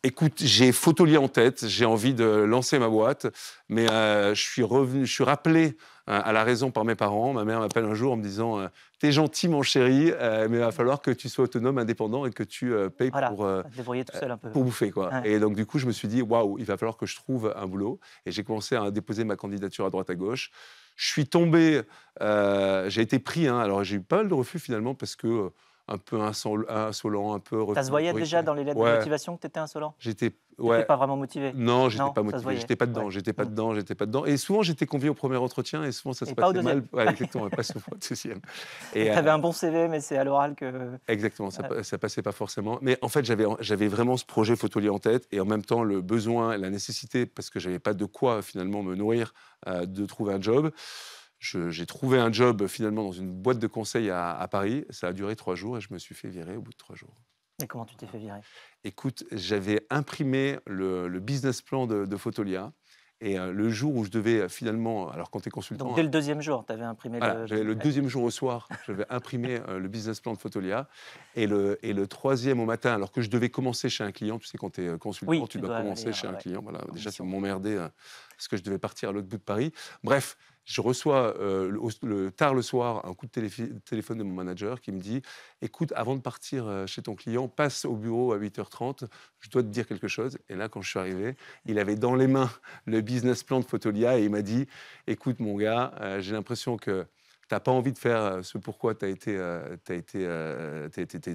Écoute, j'ai Photolia en tête, j'ai envie de lancer ma boîte, mais je suis rappelé à la raison par mes parents. Ma mère m'appelle un jour en me disant «T'es gentil mon chéri, mais il va falloir que tu sois autonome, indépendant et que tu payes Voilà, à te débrouiller tout seul un peu. pour bouffer, quoi». Ouais. Et donc du coup, je me suis dit: «Waouh, il va falloir que je trouve un boulot» et j'ai commencé à déposer ma candidature à droite à gauche. Je suis tombé, j'ai été pris, hein, alors j'ai eu pas mal de refus finalement parce que, un peu insolent, un peu Ça se voyait déjà autoritaire. dans les lettres de Ouais, motivation que tu étais insolent? j'étais Tu étais ouais. pas vraiment motivé? Non, j'étais Non, pas ça se motivé, voyait? j'étais pas Ouais. dedans, j'étais pas Mmh. dedans, j'étais pas dedans et souvent j'étais convié au premier entretien et souvent ça se Et pas au passait mal. deuxième. Ouais, exactement, pas souvent au 2e Et et tu avais un bon CV, mais c'est à l'oral que exactement, ouais. ça passait pas forcément. Mais en fait, j'avais vraiment ce projet Photolier en tête et en même temps le besoin, la nécessité, parce que j'avais pas de quoi finalement me nourrir, de trouver un job. J'ai trouvé un job finalement dans une boîte de conseil à Paris. Ça a duré 3 jours et je me suis fait virer au bout de 3 jours. Et comment tu t'es fait virer? Écoute, j'avais imprimé le business plan de Photolia et le jour où je devais finalement, alors quand tu es Donc consultant, dès le deuxième jour, tu avais imprimé voilà, le j'avais business le ouais. deuxième jour au soir, j'avais imprimé le business plan de Photolia et le troisième au matin, alors que je devais commencer chez un client. Tu sais, quand tu es consultant, Oui, tu tu dois dois commencer aller chez un ouais, client. Voilà, en déjà, ça mission. m'emmerdait parce que je devais partir à l'autre bout de Paris. Bref, je reçois tard le soir un coup de téléphone de mon manager qui me dit: «Écoute, avant de partir chez ton client, passe au bureau à 8h30, je dois te dire quelque chose». Et là, quand je suis arrivé, il avait dans les mains le business plan de Photolia et il m'a dit: «Écoute, mon gars, j'ai l'impression que tu pas envie de faire ce pourquoi tu es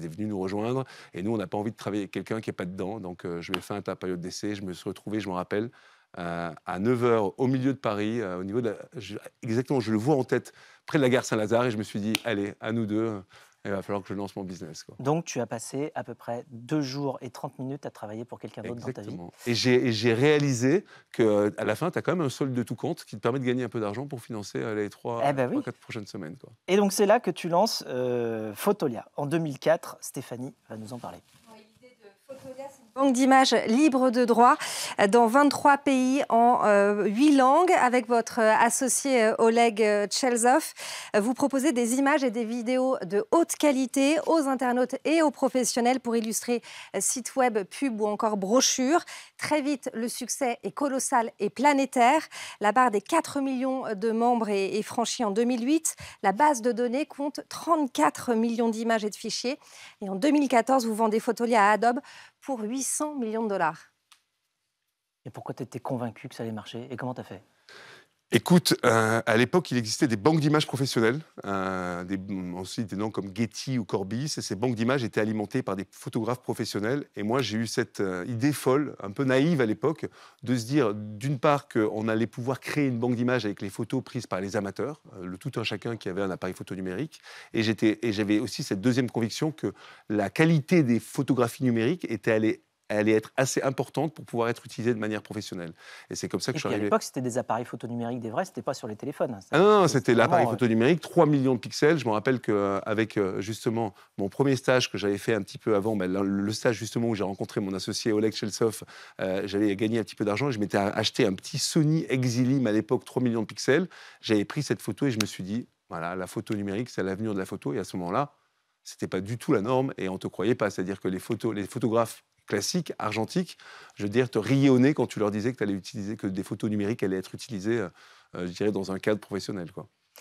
venu nous rejoindre et nous, on n'a pas envie de travailler avec quelqu'un qui est pas dedans. Donc, je mets fin à ta période d'essai». Je me suis retrouvé, je me rappelle, à 9h au milieu de Paris, au niveau de la exactement, je le vois en tête, près de la gare Saint-Lazare et je me suis dit: «Allez, à nous 2, il va falloir que je lance mon business, quoi». Donc tu as passé à peu près 2 jours et 30 minutes à travailler pour quelqu'un d'autre dans ta vie. Exactement et j'ai réalisé qu'à la fin, tu as quand même un solde de tout compte qui te permet de gagner un peu d'argent pour financer, les Eh ben oui. 3-4 prochaines semaines, quoi. Et donc c'est là que tu lances, Photolia. En 2004, Stéphanie va nous en parler. Ouais, l'idée de Photolia, c'est une banque d'images libre de droit dans 23 pays en 8 langues. Avec votre associé Oleg Tchelzov, vous proposez des images et des vidéos de haute qualité aux internautes et aux professionnels pour illustrer sites web, pubs ou encore brochures. Très vite, le succès est colossal et planétaire. La barre des 4 millions de membres est franchie en 2008. La base de données compte 34 millions d'images et de fichiers. Et en 2014, vous vendez Photolia à Adobe pour 800 millions de dollars. Et pourquoi tu étais convaincu que ça allait marcher et comment tu as fait? Écoute, à l'époque, il existait des banques d'images professionnelles, ensuite des noms comme Getty ou Corbis et ces banques d'images étaient alimentées par des photographes professionnels et moi, j'ai eu cette, idée folle, un peu naïve à l'époque, de se dire, d'une part, qu'on allait pouvoir créer une banque d'images avec les photos prises par les amateurs, le tout un chacun qui avait un appareil photo numérique et j'avais aussi cette deuxième conviction que la qualité des photographies numériques allait être assez importante pour pouvoir être utilisée de manière professionnelle et c'est comme ça que Et je suis puis à arrivé. l'époque, c'était des appareils photo numériques, des vrais, c'était pas sur les téléphones, hein. Ah non, non, C'était c'était l'appareil vraiment, photo numérique, 3 millions de pixels. Je me rappelle qu'avec, justement mon premier stage que j'avais fait un petit peu avant, le stage justement où j'ai rencontré mon associé Oleg Cheltsov, j'avais gagné un petit peu d'argent et je m'étais acheté un petit Sony Exilim à l'époque, 3 millions de pixels. J'avais pris cette photo et je me suis dit: «Voilà, la photo numérique, c'est l'avenir de la photo» et à ce moment-là, c'était pas du tout la norme et on te croyait pas. C'est-à-dire que les photographes classiques, argentiques, je veux dire, te riaient au nez quand tu leur disais que tu allais utiliser que des photos numériques allaient être utilisées, je dirais dans un cadre professionnel, quoi.